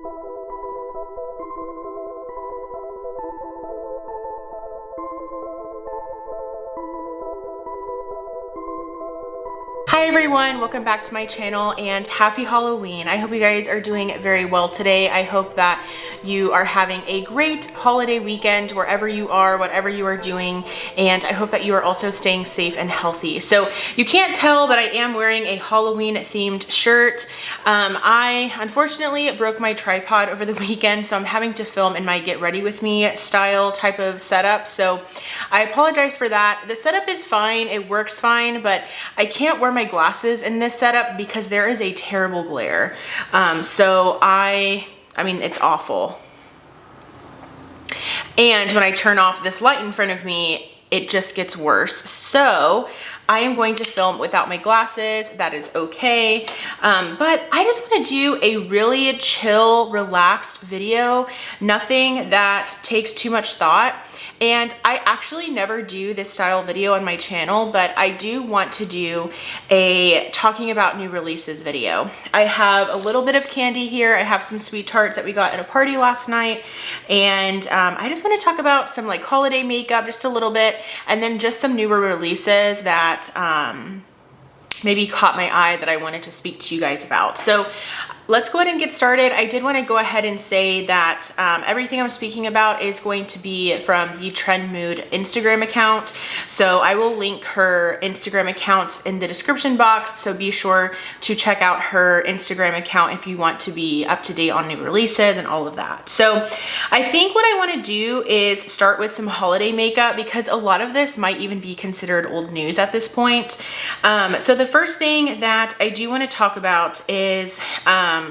Hi everyone, welcome back to my channel and happy Halloween. I hope you guys are doing very well today. I hope that you are having a great holiday weekend wherever you are, whatever you are doing, and I hope that you are also staying safe and healthy. So you can't tell, but I am wearing a Halloween themed shirt. I unfortunately broke my tripod over the weekend, so I'm having to film in my get ready with me style type of setup. So I apologize for that. The setup is fine, it works fine, but I can't wear my glasses in this setup because there is a terrible glare. I mean, it's awful. And when I turn off this light in front of me, it just gets worse. So I am going to film without my glasses. That is okay. But I just want to do a really chill, relaxed video. Nothing that takes too much thought. And I actually never do this style video on my channel, but I do want to do a talking about new releases video. I have a little bit of candy here. I have some sweet tarts that we got at a party last night. And I just want to talk about some like holiday makeup, just a little bit, and then just some newer releases that maybe caught my eye that I wanted to speak to you guys about. So let's go ahead and get started. I did want to go ahead and say that everything I'm speaking about is going to be from the Trend Mood Instagram account. So I will link her Instagram account in the description box. So be sure to check out her Instagram account if you want to be up to date on new releases and all of that. So I think what I want to do is start with some holiday makeup because a lot of this might even be considered old news at this point. So the first thing that I do want to talk about is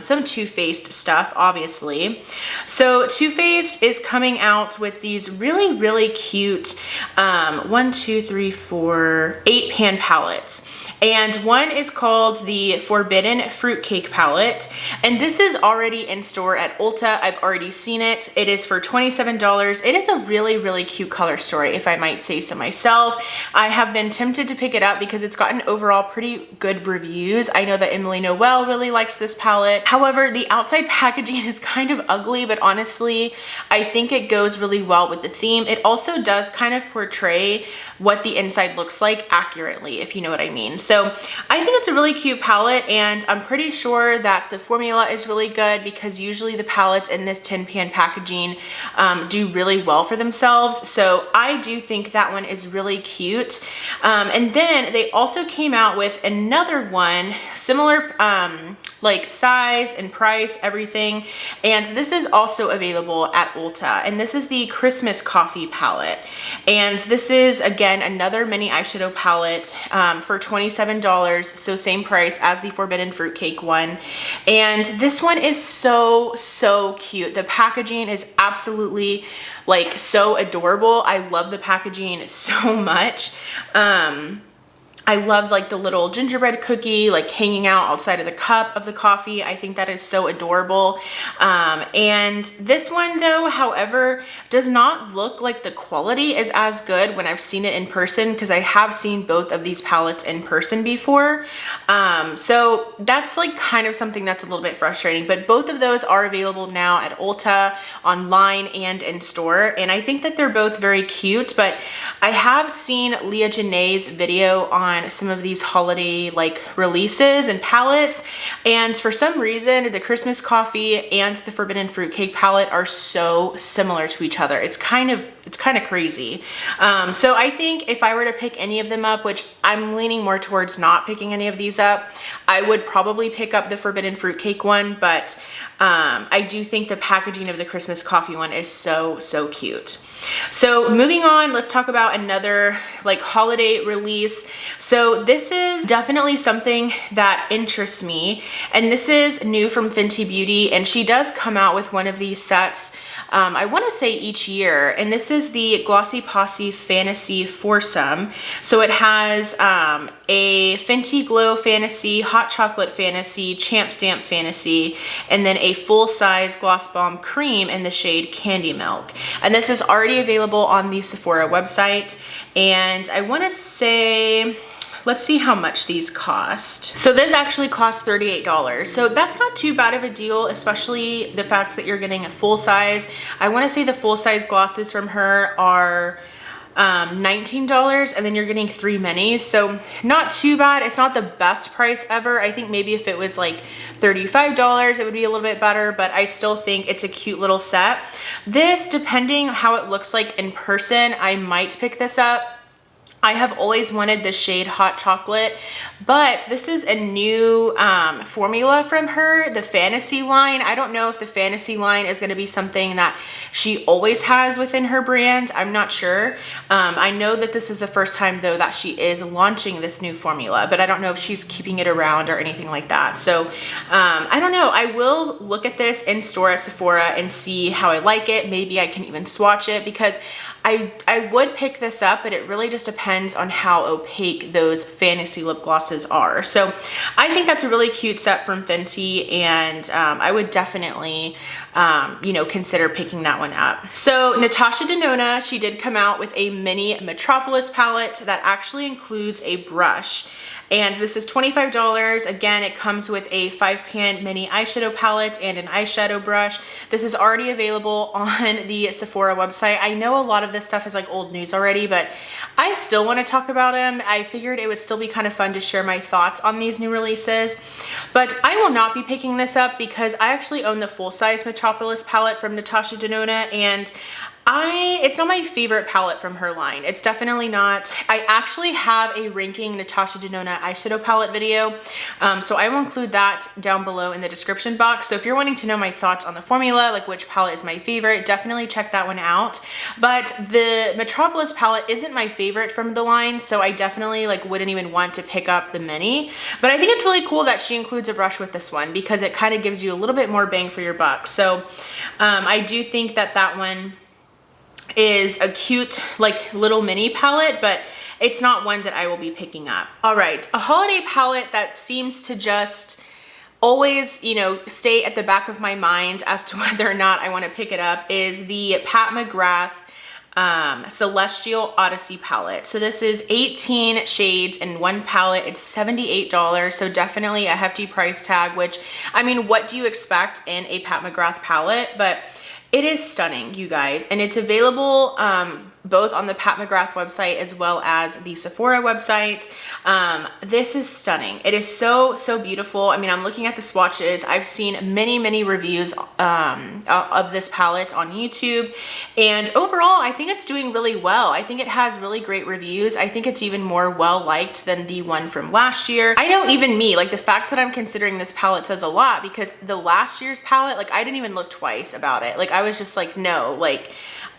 some Too Faced stuff, obviously. So Too Faced is coming out with these really cute 8 pan palettes. And one is called the Forbidden Fruitcake palette. And this is already in store at Ulta. I've already seen it. It is for $27. It is a really cute color story, if I might say so myself. I have been tempted to pick it up because it's gotten overall pretty good reviews. I know that Emily Noel really likes this palette. However, the outside packaging is kind of ugly, but honestly, I think it goes really well with the theme. It also does kind of portray what the inside looks like accurately, if you know what I mean. So I think it's a really cute palette, and I'm pretty sure that the formula is really good because usually the palettes in this tin pan packaging do really well for themselves. So I do think that one is really cute. And then they also came out with another one, similar like size and price, everything. And this is also available at Ulta. And this is the Christmas Coffee palette. And this is, again, another mini eyeshadow palette for $27. So same price as the Forbidden Fruitcake one. And this one is so cute. The packaging is absolutely like so adorable. I love the packaging so much. I love like the little gingerbread cookie like hanging out outside of the cup of the coffee. I think that is so adorable. And this one though, however, does not look like the quality is as good when I've seen it in person, because I have seen both of these palettes in person before. So that's like kind of something that's a little bit frustrating, but both of those are available now at Ulta, online and in store. And I think that they're both very cute, but I have seen Leah Janae's video on some of these holiday like releases and palettes, and for some reason the Christmas Coffee and the Forbidden Fruitcake palette are so similar to each other. It's kind of crazy. So I think if I were to pick any of them up, which I'm leaning more towards not picking any of these up, I would probably pick up the Forbidden Fruitcake one, but I do think the packaging of the Christmas Coffee one is so cute. So moving on, let's talk about another like holiday release. So this is definitely something that interests me, and this is new from Fenty Beauty, and she does come out with one of these sets I want to say each year, and this is the Glossy Posse Fantasy Foursome. So it has a Fenty Glow Fantasy, Hot Chocolate Fantasy, Champ Stamp Fantasy, and then a full-size Gloss Bomb Cream in the shade Candy Milk. And this is already available on the Sephora website, and I want to say let's see how much these cost. So this actually cost $38. So that's not too bad of a deal, especially the fact that you're getting a full size. I want to say the full size glosses from her are $19, and then you're getting 3 minis. So not too bad. It's not the best price ever. I think maybe if it was like $35, it would be a little bit better, but I still think it's a cute little set. This, depending how it looks like in person, I might pick this up. I have always wanted the shade Hot Chocolate, but this is a new formula from her, the Fantasy line. I don't know if the Fantasy line is going to be something that she always has within her brand. I'm not sure. I know that this is the first time though that she is launching this new formula, but I don't know if she's keeping it around or anything like that. So I don't know. I will look at this in store at Sephora and see how I like it. Maybe I can even swatch it, because I would pick this up, but it really just depends on how opaque those Fantasy lip glosses are. So I think that's a really cute set from Fenty, and I would definitely, you know, consider picking that one up. So Natasha Denona, she did come out with a mini Metropolis palette that actually includes a brush. And this is $25. Again, it comes with a 5-pan mini eyeshadow palette and an eyeshadow brush. This is already available on the Sephora website. I know a lot of this stuff is like old news already, but I still want to talk about them. I figured it would still be kind of fun to share my thoughts on these new releases. But I will not be picking this up because I actually own the full-size Metropolis palette from Natasha Denona, and it's not my favorite palette from her line. It's definitely not. I actually have a ranking Natasha Denona eyeshadow palette video, so I will include that down below in the description box. So if you're wanting to know my thoughts on the formula, like which palette is my favorite, definitely check that one out. But the Metropolis palette isn't my favorite from the line, so I definitely like wouldn't even want to pick up the mini. But I think it's really cool that she includes a brush with this one, because it kind of gives you a little bit more bang for your buck. So I do think that that one is a cute like little mini palette, but it's not one that I will be picking up. All right, a holiday palette that seems to just always, you know, stay at the back of my mind as to whether or not I want to pick it up is the Pat McGrath Celestial Odyssey palette. So this is 18 shades in one palette. It's $78, so definitely a hefty price tag, which, I mean, what do you expect in a Pat McGrath palette? But it is stunning, you guys, and it's available both on the Pat McGrath website as well as the Sephora website. This is stunning. It is so, so beautiful. I mean, I'm looking at the swatches. I've seen many reviews of this palette on YouTube, and overall, I think it's doing really well. I think it has really great reviews. I think it's even more well-liked than the one from last year. I know even me, like the fact that I'm considering this palette says a lot, because the last year's palette, like I didn't even look twice about it. Like I was just like, no, like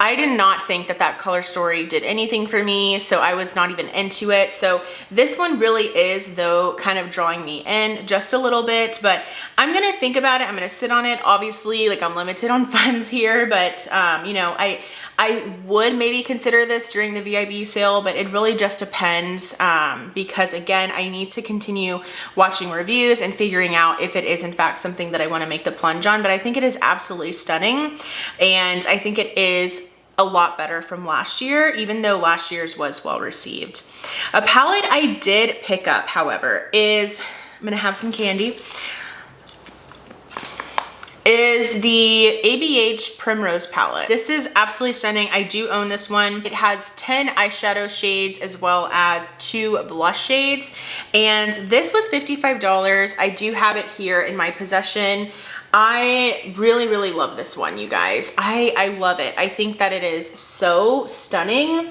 I did not think that that color story did anything for me, so I was not even into it. So this one really is, though, kind of drawing me in just a little bit, but I'm gonna think about it. I'm gonna sit on it. Obviously, like I'm limited on funds here, but you know, I would maybe consider this during the VIB sale, but it really just depends, because again, I need to continue watching reviews and figuring out if it is in fact something that I want to make the plunge on. But I think it is absolutely stunning, and I think it is a lot better from last year, even though last year's was well received. A palette I did pick up, however, is, I'm gonna have some candy, is the ABH Primrose palette. This is absolutely stunning. I do own this one. It has 10 eyeshadow shades as well as 2 blush shades, and this was $55. I do have it here in my possession. I really love this one, you guys. I love it. I think that it is so stunning.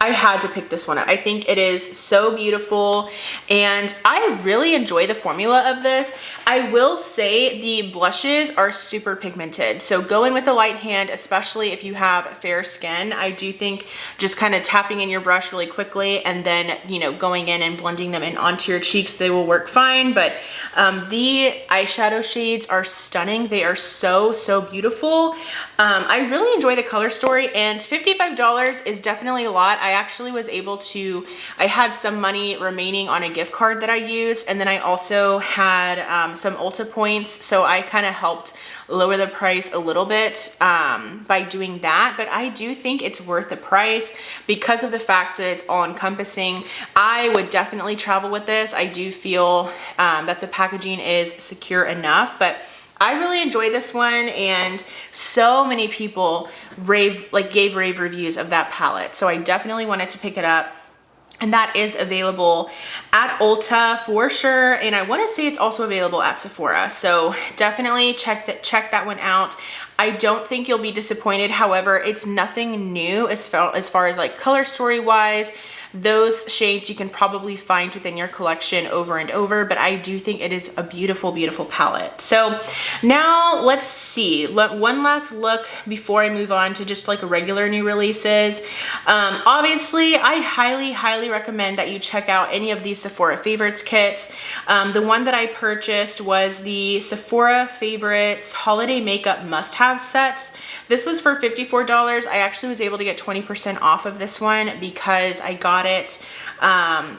I had to pick this one up. I think it is so beautiful, and I really enjoy the formula of this. I will say the blushes are super pigmented, so go in with a light hand, especially if you have fair skin. I do think just kind of tapping in your brush really quickly and then, you know, going in and blending them in onto your cheeks, they will work fine. But the eyeshadow shades are stunning. They are so beautiful. I really enjoy the color story, and $55 is definitely a lot. I actually was able to, I had some money remaining on a gift card that I used, and then I also had some Ulta points, so I kind of helped lower the price a little bit by doing that. But I do think it's worth the price because of the fact that it's all encompassing. I would definitely travel with this. I do feel that the packaging is secure enough, but I really enjoyed this one, and so many people gave rave reviews of that palette. So I definitely wanted to pick it up. And that is available at Ulta for sure. And I want to say it's also available at Sephora. So definitely check that one out. I don't think you'll be disappointed. However, it's nothing new as far as like color story wise. Those shades you can probably find within your collection over and over, but I do think it is a beautiful, beautiful palette. So now let's see, one last look before I move on to just like regular new releases. Obviously, I highly, highly recommend that you check out any of these Sephora Favorites kits. The one that I purchased was the Sephora Favorites Holiday Makeup Must-Have Set. This was for $54. I actually was able to get 20% off of this one because I got it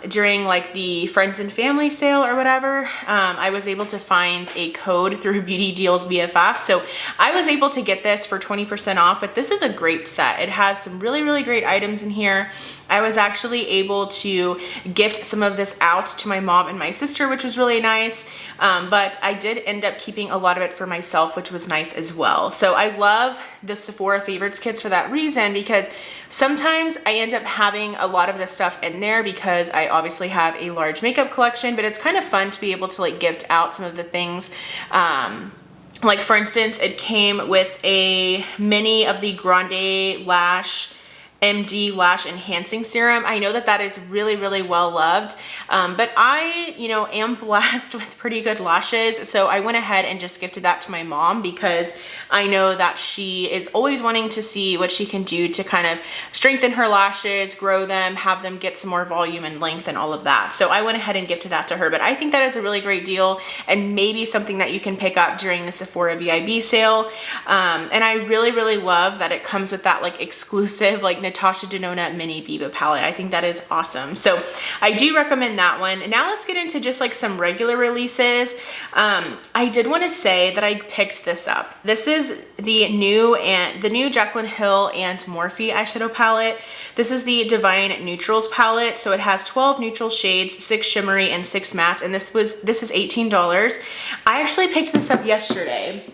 during like the friends and family sale or whatever. I was able to find a code through Beauty Deals BFF. So I was able to get this for 20% off, but this is a great set. It has some really, really great items in here. I was actually able to gift some of this out to my mom and my sister, which was really nice. But I did end up keeping a lot of it for myself, which was nice as well. So I love the Sephora Favorites kits for that reason, because sometimes I end up having a lot of this stuff in there because I obviously have a large makeup collection, but it's kind of fun to be able to like gift out some of the things. Like for instance, it came with a mini of the Grande Lash MD Lash Enhancing Serum. I know that that is really, really well loved, but I, am blessed with pretty good lashes. So I went ahead and just gifted that to my mom because I know that she is always wanting to see what she can do to kind of strengthen her lashes, grow them, have them get some more volume and length and all of that. So I went ahead and gifted that to her, but I think that is a really great deal and maybe something that you can pick up during the Sephora VIB sale. And I really, really love that it comes with that like exclusive like Natasha Denona Mini Biba palette. I think that is awesome. So I do recommend that one. Now let's get into just like some regular releases. I did want to say that I picked this up. This is the new Jaclyn Hill and Morphe eyeshadow palette. This is the Divine Neutrals palette. So it has 12 neutral shades, 6 shimmery and 6 matte, and this is $18. I actually picked this up yesterday.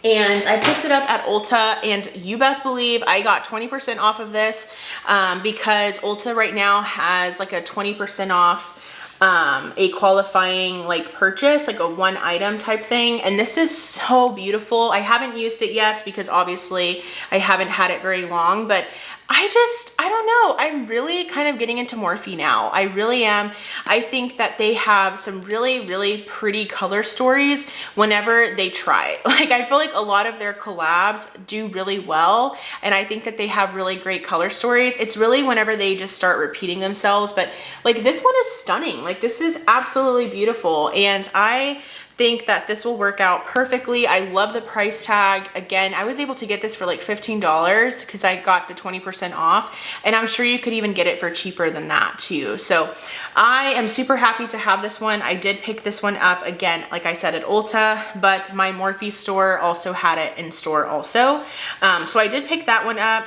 And I picked it up at Ulta, and you best believe I got 20% off of this because Ulta right now has like a 20% off a qualifying like purchase, like a one item type thing. And this is so beautiful. I haven't used it yet because obviously I haven't had it very long, but I don't know. I'm really kind of getting into Morphe now. I really am. I think that they have some really, really pretty color stories whenever they try. Like, I feel like a lot of their collabs do really well, and I think that they have really great color stories. It's really whenever they just start repeating themselves, but like this one is stunning. Like, this is absolutely beautiful, and I think that this will work out perfectly. I love the price tag. Again, I was able to get this for like $15 because I got the 20% off, and I'm sure you could even get it for cheaper than that too. So I am super happy to have this one. I did pick this one up again, like I said, at Ulta, but my Morphe store also had it in store also. So I did pick that one up.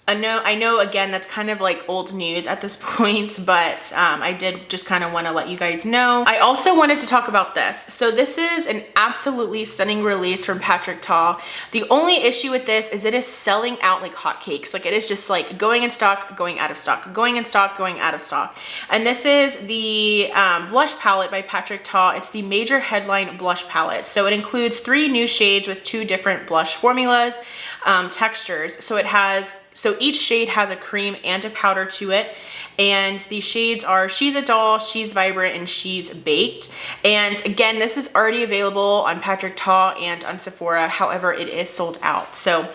I know again, that's kind of like old news at this point, but I did just kind of want to let you guys know. I also wanted to talk about this. So this is an absolutely stunning release from Patrick Ta. The only issue with this is it is selling out like hotcakes. Like, it is just like going in stock, going out of stock, going in stock, going out of stock. And this is the blush palette by Patrick Ta. It's the Major Headline Blush Palette. So it includes 3 new shades with 2 different blush formulas, textures. So each shade has a cream and a powder to it. And the shades are She's a Doll, She's Vibrant, and She's Baked. And again, this is already available on Patrick Ta and on Sephora. However, it is sold out. So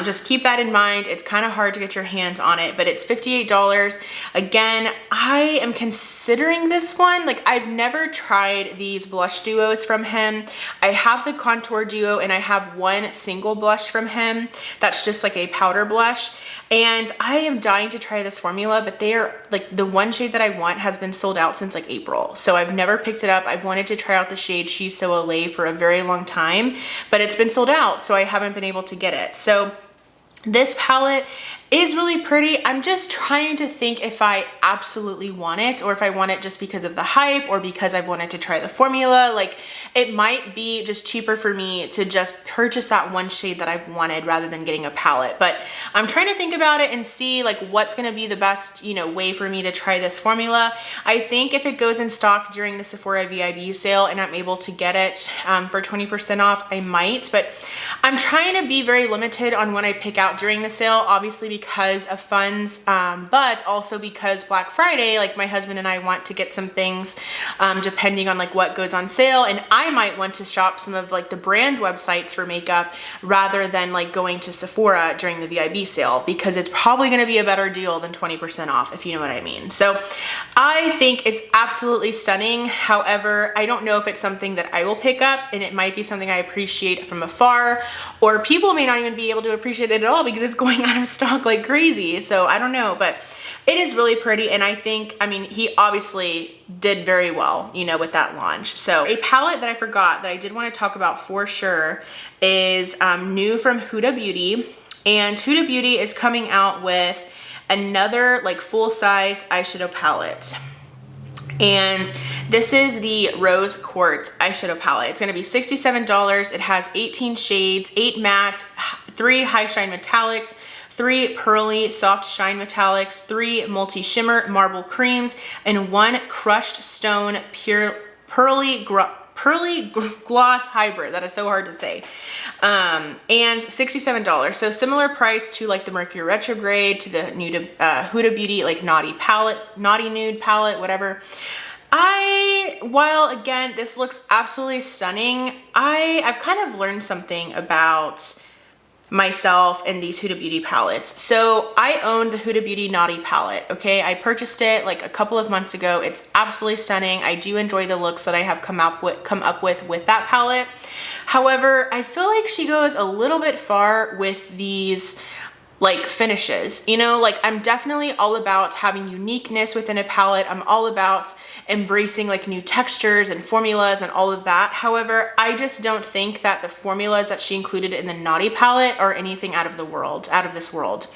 just keep that in mind. It's kind of hard to get your hands on it, but it's $58. Again, I am considering this one. Like, I've never tried these blush duos from him. I have the contour duo, and I have one single blush from him that's just like a powder blush. blush, and I am dying to try this formula, but they are like, the one shade that I want has been sold out since like April. So I've never picked it up. I've wanted to try out the shade She's So Olay for a very long time, but it's been sold out, so I haven't been able to get it. So this palette is really pretty. I'm just trying to think if I absolutely want it, or if I want it just because of the hype, or because I've wanted to try the formula. Like, it might be just cheaper for me to just purchase that one shade that I've wanted rather than getting a palette. But I'm trying to think about it and see like what's gonna be the best, you know, way for me to try this formula. I think if it goes in stock during the Sephora VIB sale and I'm able to get it for 20% off, I might. But I'm trying to be very limited on when I pick out during the sale, obviously because of funds, but also because Black Friday, like my husband and I want to get some things depending on like what goes on sale, and I might want to shop some of like the brand websites for makeup rather than like going to Sephora during the VIB sale, because it's probably going to be a better deal than 20% off, if you know what I mean. So I think it's absolutely stunning. However, I don't know if it's something that I will pick up, and it might be something I appreciate from afar, or people may not even be able to appreciate it at all because it's going out of stock like crazy. So I don't know, but it is really pretty. And I think, I mean, he obviously did very well, you know, with that launch. So a palette that I forgot that I did want to talk about for sure is new from Huda Beauty. And Huda Beauty is coming out with another like full-size eyeshadow palette. And this is the Rose Quartz eyeshadow palette. It's going to be $67. It has 18 shades, 8 mattes, 3 high shine metallics, 3 pearly soft shine metallics, 3 multi shimmer marble creams, and 1 crushed stone pure pearly gloss hybrid. That is so hard to say. And $67. So similar price to like the Mercury Retrograde, to the Huda Beauty like Naughty Nude palette, whatever. While again, this looks absolutely stunning, I've kind of learned something about myself and these Huda Beauty palettes. So I own the Huda Beauty Naughty palette, okay? I purchased it like a couple of months ago. It's absolutely stunning. I do enjoy the looks that I have come up with that palette. However, I feel like she goes a little bit far with these like finishes, you know, like I'm definitely all about having uniqueness within a palette. I'm all about embracing like new textures and formulas and all of that. However, I just don't think that the formulas that she included in the Naughty palette are anything out of this world.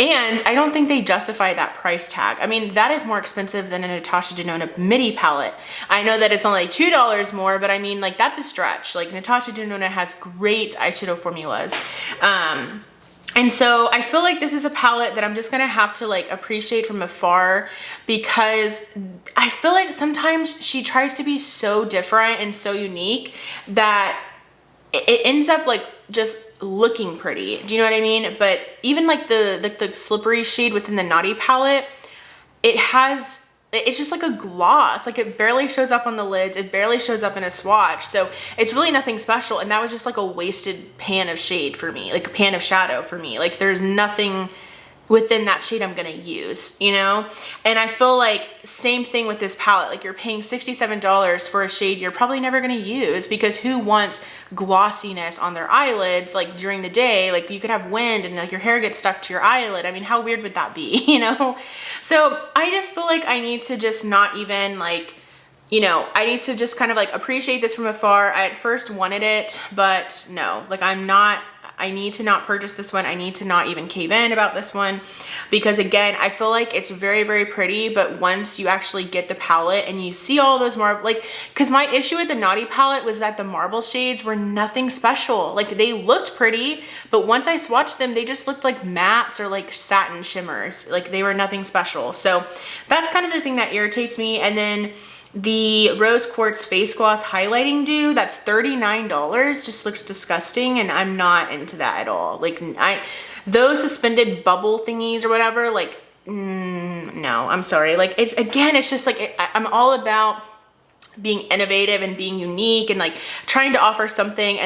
And I don't think they justify that price tag. I mean, that is more expensive than a Natasha Denona midi palette. I know that it's only $2 more, but I mean, like that's a stretch. Like Natasha Denona has great eyeshadow formulas. And so I feel like this is a palette that I'm just gonna have to like appreciate from afar, because I feel like sometimes she tries to be so different and so unique that it ends up like just looking pretty. Do you know what I mean? But even like the slippery shade within the Naughty palette, it's just like a gloss. Like it barely shows up on the lids. It barely shows up in a swatch. So it's really nothing special. And that was just like a wasted pan of shade for me, like a pan of shadow for me. Like there's nothing within that shade I'm gonna use, you know? And I feel like same thing with this palette. Like you're paying $67 for a shade you're probably never gonna use, because who wants glossiness on their eyelids like during the day? Like you could have wind and like your hair gets stuck to your eyelid. I mean, how weird would that be, you know? So I just feel like I need to just not even like, you know, I need to just kind of like appreciate this from afar. I at first wanted it, but no, like I need to not purchase this one. I need to not even cave in about this one, because again, I feel like it's very, very pretty, but once you actually get the palette and you see all those marble, like, cause my issue with the Naughty palette was that the marble shades were nothing special. Like they looked pretty, but once I swatched them, they just looked like mattes or like satin shimmers. Like they were nothing special. So that's kind of the thing that irritates me. And then the Rose Quartz Face Gloss Highlighting Dew, that's $39, just looks disgusting, and I'm not into that at all. Like those suspended bubble thingies or whatever, like no, I'm sorry. Like it's just like I'm all about being innovative and being unique and like trying to offer something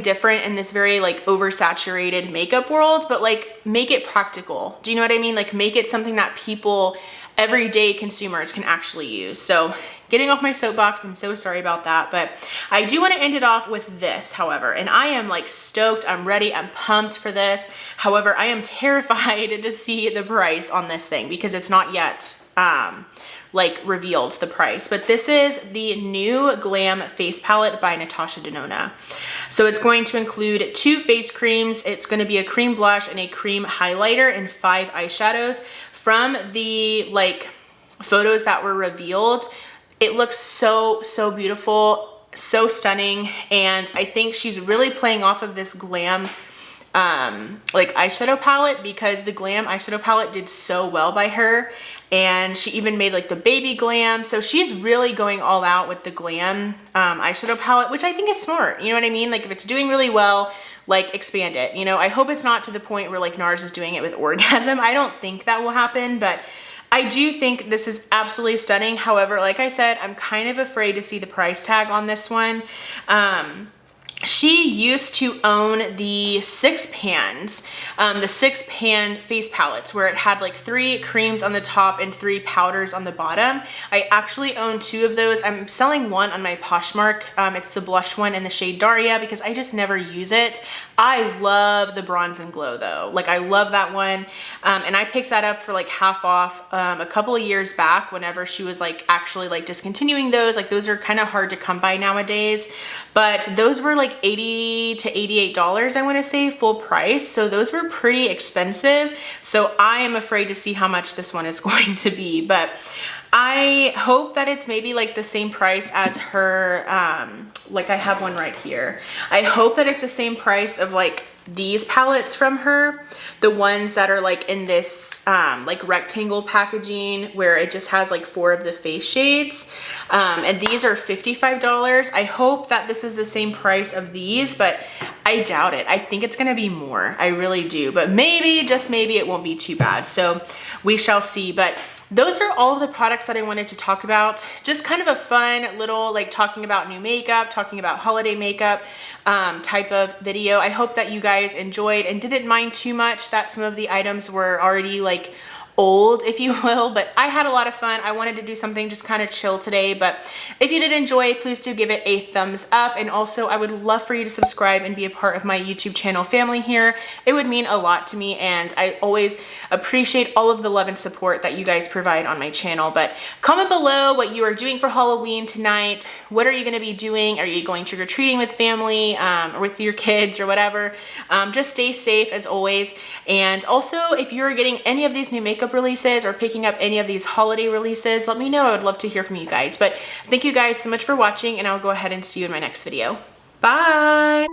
different in this very like oversaturated makeup world, but like make it practical. Do you know what I mean? Like make it something that people, everyday consumers, can actually use. So getting off my soapbox. I'm so sorry about that, but I do want to end it off with this, however, and I am like stoked. I'm ready. I'm pumped for this. However, I am terrified to see the price on this thing because it's not yet like revealed the price, but this is the new Glam Face Palette by Natasha Denona. So it's going to include 2 face creams. It's going to be a cream blush and a cream highlighter and 5 eyeshadows. From the like photos that were revealed, it looks so beautiful, so stunning, and I think she's really playing off of this glam like eyeshadow palette, because the glam eyeshadow palette did so well by her, and she even made like the baby glam. So she's really going all out with the glam eyeshadow palette, which I think is smart. You know what I mean? Like if it's doing really well, like expand it. You know, I hope it's not to the point where like NARS is doing it with Orgasm. I don't think that will happen, but I do think this is absolutely stunning. However, like I said, I'm kind of afraid to see the price tag on this one. She used to own the 6-pans, the 6-pan face palettes, where it had like 3 creams on the top and 3 powders on the bottom. I actually own 2 of those. I'm selling one on my Poshmark. It's the blush one in the shade Daria because I just never use it. I love the Bronze and Glow though. Like I love that one. And I picked that up for like half off a couple of years back whenever she was like actually like discontinuing those. Like those are kind of hard to come by nowadays, but those were like $80 to $88, I want to say, full price. So those were pretty expensive. So I am afraid to see how much this one is going to be, but I hope that it's maybe like the same price as her, like I have one right here. I hope that it's the same price of like these palettes from her, the ones that are like in this like rectangle packaging where it just has like 4 of the face shades, and these are $55. I hope that this is the same price of these, but I doubt it. I think it's gonna be more. I really do, but maybe, just maybe, it won't be too bad. So we shall see. But those are all of the products that I wanted to talk about. Just kind of a fun little like talking about new makeup, talking about holiday makeup type of video. I hope that you guys enjoyed and didn't mind too much that some of the items were already like old, if you will, but I had a lot of fun. I wanted to do something just kind of chill today, but if you did enjoy, please do give it a thumbs up. And also I would love for you to subscribe and be a part of my YouTube channel family here. It would mean a lot to me, and I always appreciate all of the love and support that you guys provide on my channel. But comment below what you are doing for Halloween tonight. What are you going to be doing? Are you going trick-or-treating with family, or with your kids or whatever? Just stay safe as always. And also, if you're getting any of these new makeup releases or picking up any of these holiday releases, let me know. I would love to hear from you guys. But thank you guys so much for watching, and I'll go ahead and see you in my next video. Bye!